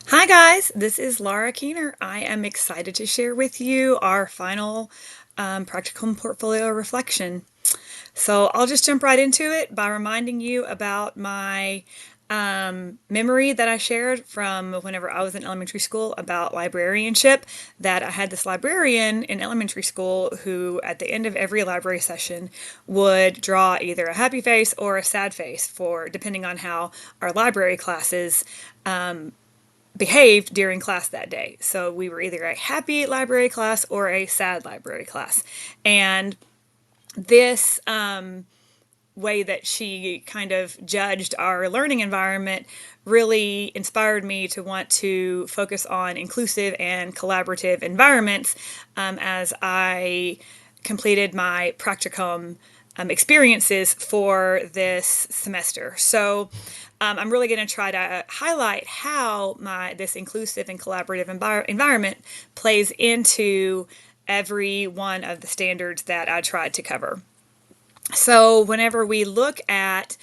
Hi guys, this is Laura Keener. I am excited to share with you our final practicum portfolio reflection. So I'll just jump right into it by reminding you about my memory that I shared from whenever I was in elementary school about librarianship. That I had this librarian in elementary school who, at the end of every library session, would draw either a happy face or a sad face for depending on how our library classes behaved during class that day. So we were either a happy library class or a sad library class. And this way that she kind of judged our learning environment really inspired me to want to focus on inclusive and collaborative environments as I completed my practicum experiences for this semester. So I'm really going to try to highlight how this inclusive and collaborative environment plays into every one of the standards that I tried to cover. So whenever we look at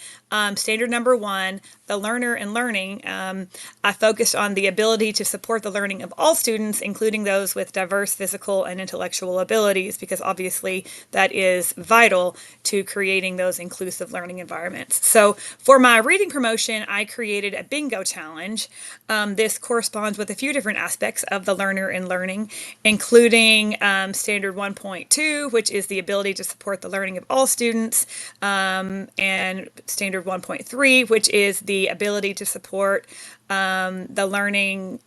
standard number one, the learner and learning, I focused on the ability to support the learning of all students, including those with diverse physical and intellectual abilities, because obviously that is vital to creating those inclusive learning environments. So for my reading promotion, I created a bingo challenge. This corresponds with a few different aspects of the learner and learning, including standard 1.2, which is the ability to support the learning of all students, and standard 1.3, which is the ability to support the learning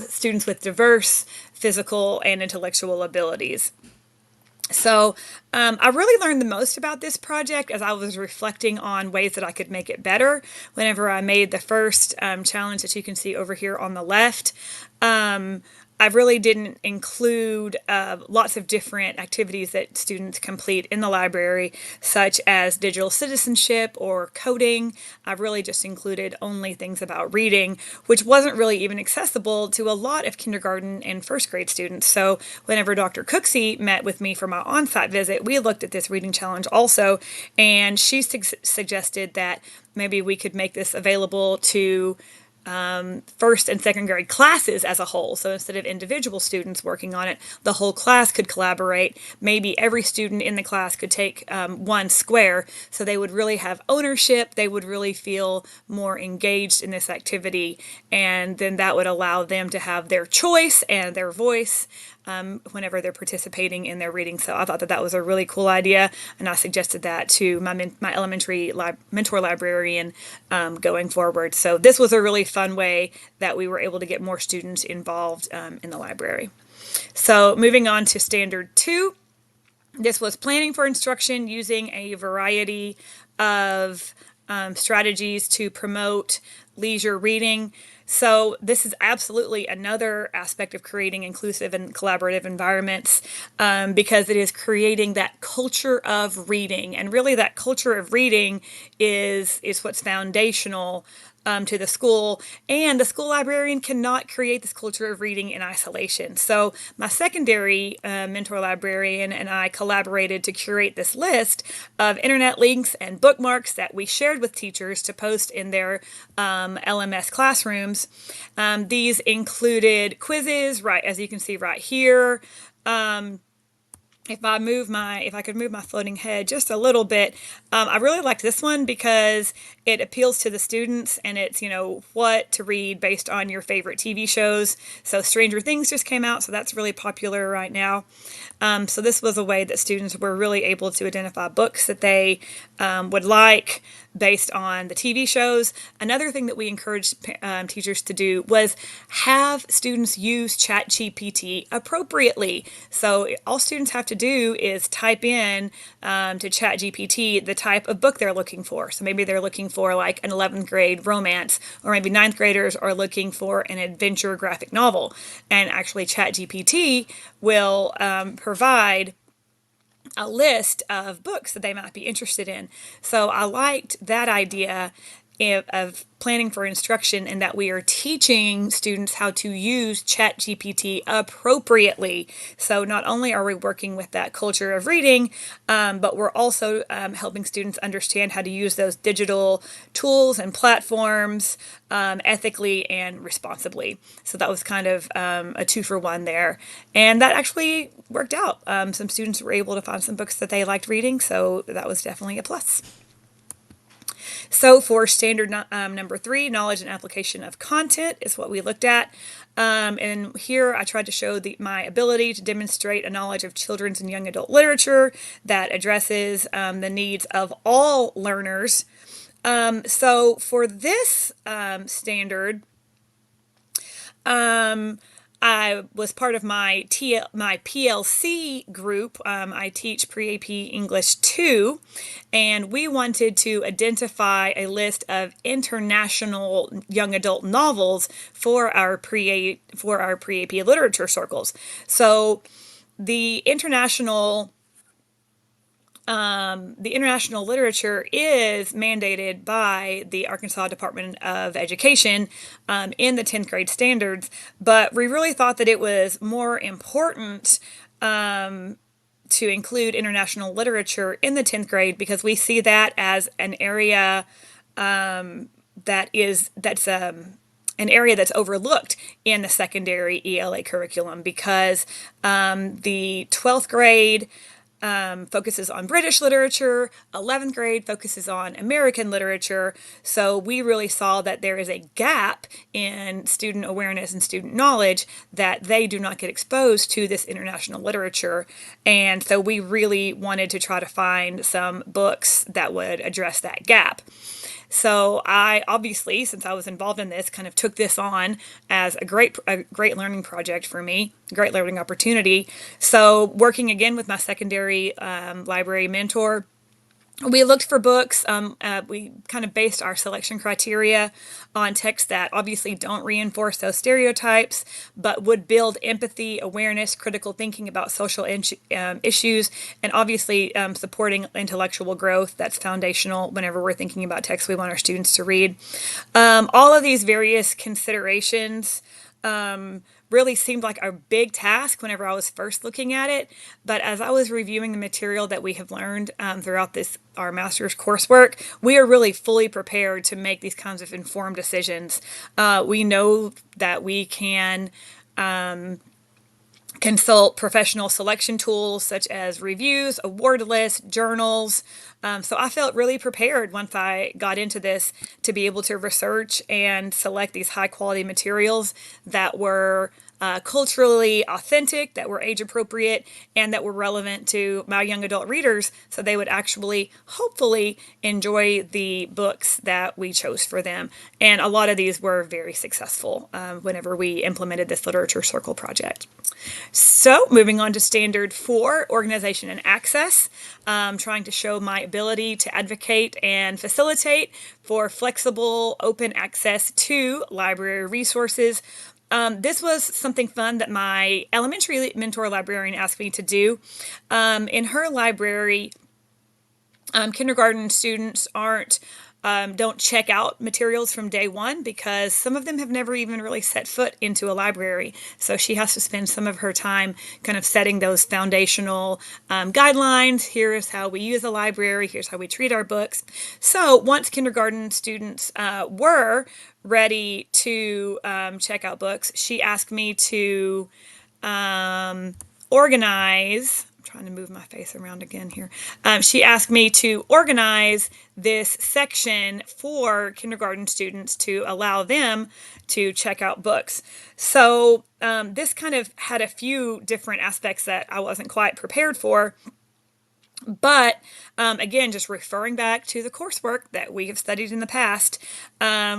students with diverse physical and intellectual abilities. So I really learned the most about this project as I was reflecting on ways that I could make it better whenever I made the first challenge that you can see over here on the left. I really didn't include lots of different activities that students complete in the library, such as digital citizenship or coding. I really just included only things about reading, which wasn't really even accessible to a lot of kindergarten and first grade students. So whenever Dr. Cooksey met with me for my on-site visit, we looked at this reading challenge also, and she suggested that maybe we could make this available to first and second grade classes as a whole. So instead of individual students working on it, the whole class could collaborate. Maybe every student in the class could take one square, so they would really have ownership. They would really feel more engaged in this activity, and then that would allow them to have their choice and their voice whenever they're participating in their reading. So I thought that that was a really cool idea, and I suggested that to my elementary mentor librarian going forward. So this was a really fun way that we were able to get more students involved in the library. So moving on to standard two, this was planning for instruction using a variety of strategies to promote leisure reading. So this is absolutely another aspect of creating inclusive and collaborative environments, because it is creating that culture of reading. And really that culture of reading is what's foundational to the school, and the school librarian cannot create this culture of reading in isolation. So my secondary mentor librarian and I collaborated to curate this list of internet links and bookmarks that we shared with teachers to post in their LMS classrooms. These included quizzes, right, as you can see right here. If I could move my floating head just a little bit, I really liked this one because it appeals to the students, and it's, what to read based on your favorite TV shows. So Stranger Things just came out, so that's really popular right now. So this was a way that students were really able to identify books that they would like based on the TV shows. Another thing that we encouraged teachers to do was have students use ChatGPT appropriately. So all students have to do is type in to ChatGPT the type of book they're looking for. So maybe they're looking for like an 11th grade romance, or maybe ninth graders are looking for an adventure graphic novel. And actually ChatGPT will provide a list of books that they might be interested in. So I liked that idea, of planning for instruction, and that we are teaching students how to use ChatGPT appropriately. So not only are we working with that culture of reading, but we're also helping students understand how to use those digital tools and platforms ethically and responsibly. So that was kind of a 2-for-1 there. And that actually worked out. Some students were able to find some books that they liked reading, so that was definitely a plus. So for standard number 3, knowledge and application of content is what we looked at. And here I tried to show my ability to demonstrate a knowledge of children's and young adult literature that addresses the needs of all learners. So for this standard, I was part of my PLC group. I teach pre-AP English 2, and we wanted to identify a list of international young adult novels for our pre-AP literature circles. So the international literature is mandated by the Arkansas Department of Education in the 10th grade standards, but we really thought that it was more important to include international literature in the 10th grade because we see that as an area that's an area that's overlooked in the secondary ELA curriculum because the 12th grade focuses on British literature, 11th grade focuses on American literature. So we really saw that there is a gap in student awareness and student knowledge that they do not get exposed to this international literature. And so we really wanted to try to find some books that would address that gap. So I obviously, since I was involved in this, kind of took this on as a great learning project for me, great learning opportunity. So working again with my secondary library mentor, we looked for books. We kind of based our selection criteria on texts that obviously don't reinforce those stereotypes, but would build empathy, awareness, critical thinking about social issues, and obviously supporting intellectual growth. That's foundational whenever we're thinking about texts we want our students to read. All of these various considerations really seemed like a big task whenever I was first looking at it. But as I was reviewing the material that we have learned throughout our master's coursework, we are really fully prepared to make these kinds of informed decisions. We know that we can consult professional selection tools such as reviews, award lists, journals. So I felt really prepared once I got into this to be able to research and select these high quality materials that were culturally authentic, that were age appropriate, and that were relevant to my young adult readers so they would actually, hopefully, enjoy the books that we chose for them. And a lot of these were very successful whenever we implemented this literature circle project. So moving on to standard 4, organization and access, trying to show my ability to advocate and facilitate for flexible, open access to library resources. This was something fun that my elementary mentor librarian asked me to do. In her library, kindergarten students don't check out materials from day one because some of them have never even really set foot into a library. So she has to spend some of her time kind of setting those foundational guidelines. Here's how we use a library. Here's how we treat our books. So once kindergarten students were ready to check out books, she asked me to organize. Trying to move my face around again here. She asked me to organize this section for kindergarten students to allow them to check out books. So this kind of had a few different aspects that I wasn't quite prepared for. But again, just referring back to the coursework that we have studied in the past,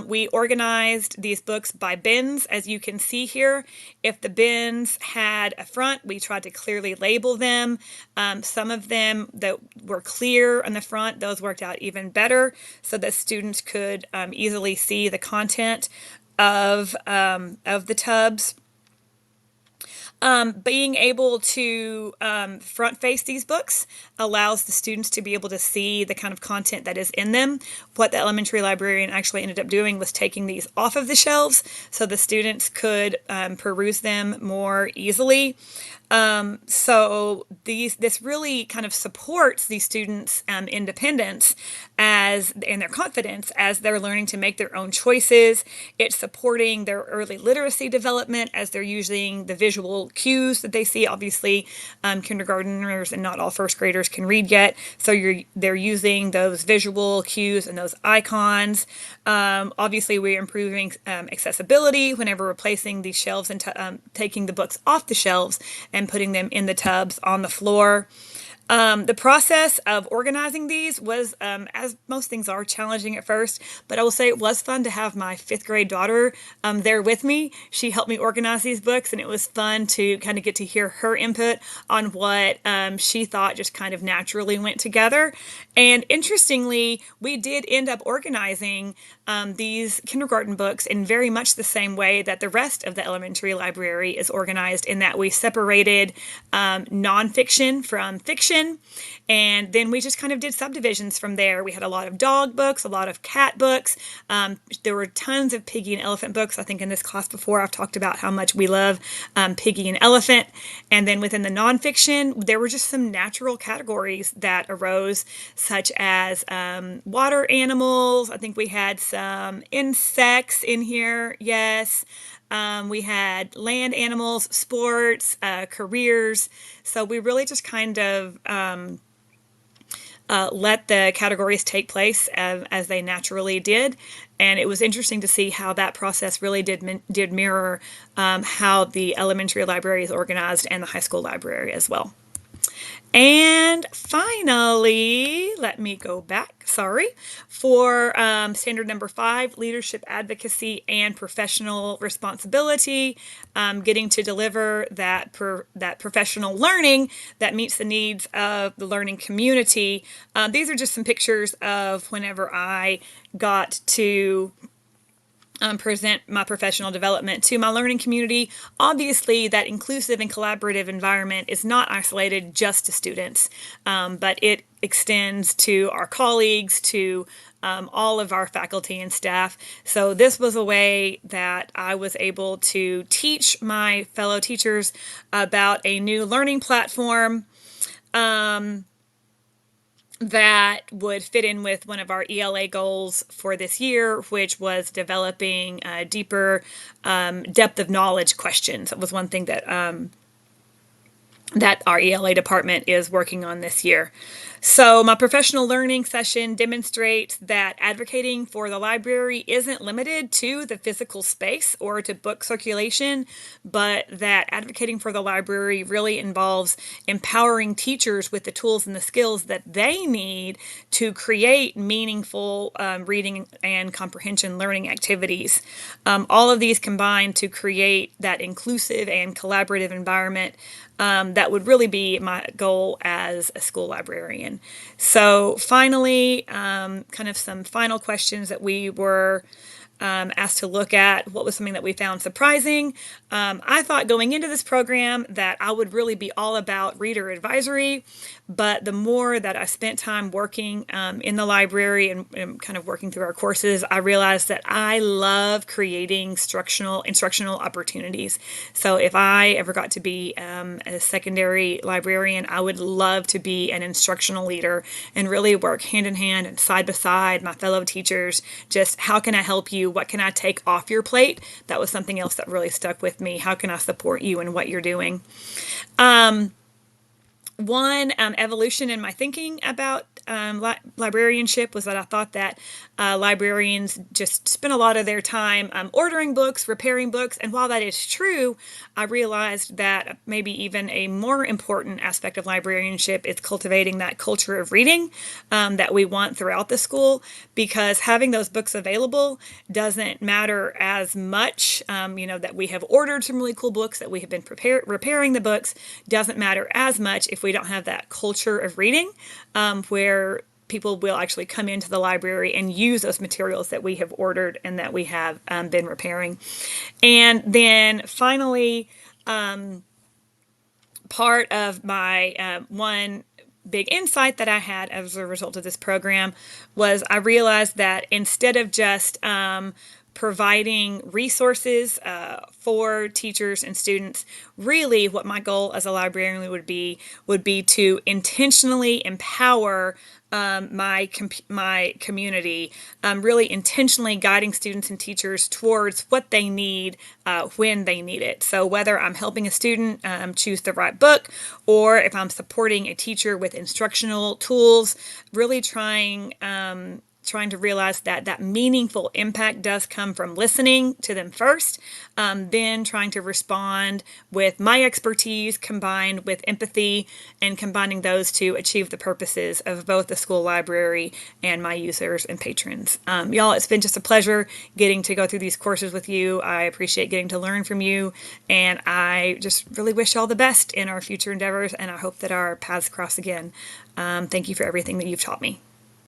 we organized these books by bins, as you can see here. If the bins had a front, we tried to clearly label them. Some of them that were clear on the front, those worked out even better so that students could easily see the content of the tubs. Being able to front face these books allows the students to be able to see the kind of content that is in them. What the elementary librarian actually ended up doing was taking these off of the shelves so the students could peruse them more easily. So this really kind of supports these students' independence as and their confidence as they're learning to make their own choices. It's supporting their early literacy development as they're using the visual cues that they see. Obviously, kindergarteners and not all first graders can read yet, so they're using those visual cues and those icons. Obviously, we're improving accessibility whenever replacing these shelves and taking the books off the shelves and putting them in the tubs on the floor. The process of organizing these was, as most things are, challenging at first, but I will say it was fun to have my fifth grade daughter there with me. She helped me organize these books, and it was fun to kind of get to hear her input on what she thought just kind of naturally went together. And interestingly, we did end up organizing these kindergarten books in very much the same way that the rest of the elementary library is organized, in that we separated nonfiction from fiction. And then we just kind of did subdivisions from there. We had a lot of dog books, a lot of cat books. There were tons of piggy and elephant books. I think in this class before I've talked about how much we love piggy and elephant. And then within the nonfiction, there were just some natural categories that arose, such as water animals. I think we had some insects in here. Yes. We had land animals, sports, careers. So we really just kind of let the categories take place as they naturally did. And it was interesting to see how that process really did mirror how the elementary library is organized and the high school library as well. And finally, let me go back, sorry, for standard number 5, leadership, advocacy, and professional responsibility, getting to deliver that professional learning that meets the needs of the learning community. These are just some pictures of whenever I got to present my professional development to my learning community. Obviously, that inclusive and collaborative environment is not isolated just to students, but it extends to our colleagues, to all of our faculty and staff. So this was a way that I was able to teach my fellow teachers about a new learning platform that would fit in with one of our ELA goals for this year, which was developing deeper depth of knowledge questions. That was one thing that our ELA department is working on this year. So my professional learning session demonstrates that advocating for the library isn't limited to the physical space or to book circulation, but that advocating for the library really involves empowering teachers with the tools and the skills that they need to create meaningful reading and comprehension learning activities. All of these combine to create that inclusive and collaborative environment that would really be my goal as a school librarian. So finally, kind of some final questions that we were asked to look at. What was something that we found surprising? I thought going into this program that I would really be all about reader advisory, but the more that I spent time working in the library and kind of working through our courses, I realized that I love creating instructional opportunities. So if I ever got to be a secondary librarian, I would love to be an instructional leader and really work hand in hand and side by side my fellow teachers. Just how can I help you? What can I take off your plate? That was something else that really stuck with me. How can I support you in what you're doing? One evolution in my thinking about librarianship was that I thought that librarians just spend a lot of their time ordering books, repairing books, and while that is true, I realized that maybe even a more important aspect of librarianship is cultivating that culture of reading that we want throughout the school, because having those books available doesn't matter as much. That we have ordered some really cool books, that we have been repairing the books, doesn't matter as much if we don't have that culture of reading where people will actually come into the library and use those materials that we have ordered and that we have been repairing. And then finally, part of my one big insight that I had as a result of this program was I realized that instead of just providing resources for teachers and students, really what my goal as a librarian would be to intentionally empower my community, really intentionally guiding students and teachers towards what they need when they need it. So whether I'm helping a student choose the right book, or if I'm supporting a teacher with instructional tools, really trying to realize that that meaningful impact does come from listening to them first, then trying to respond with my expertise combined with empathy, and combining those to achieve the purposes of both the school library and my users and patrons. Y'all, it's been just a pleasure getting to go through these courses with you. I appreciate getting to learn from you, and I just really wish y'all the best in our future endeavors, and I hope that our paths cross again. Thank you for everything that you've taught me.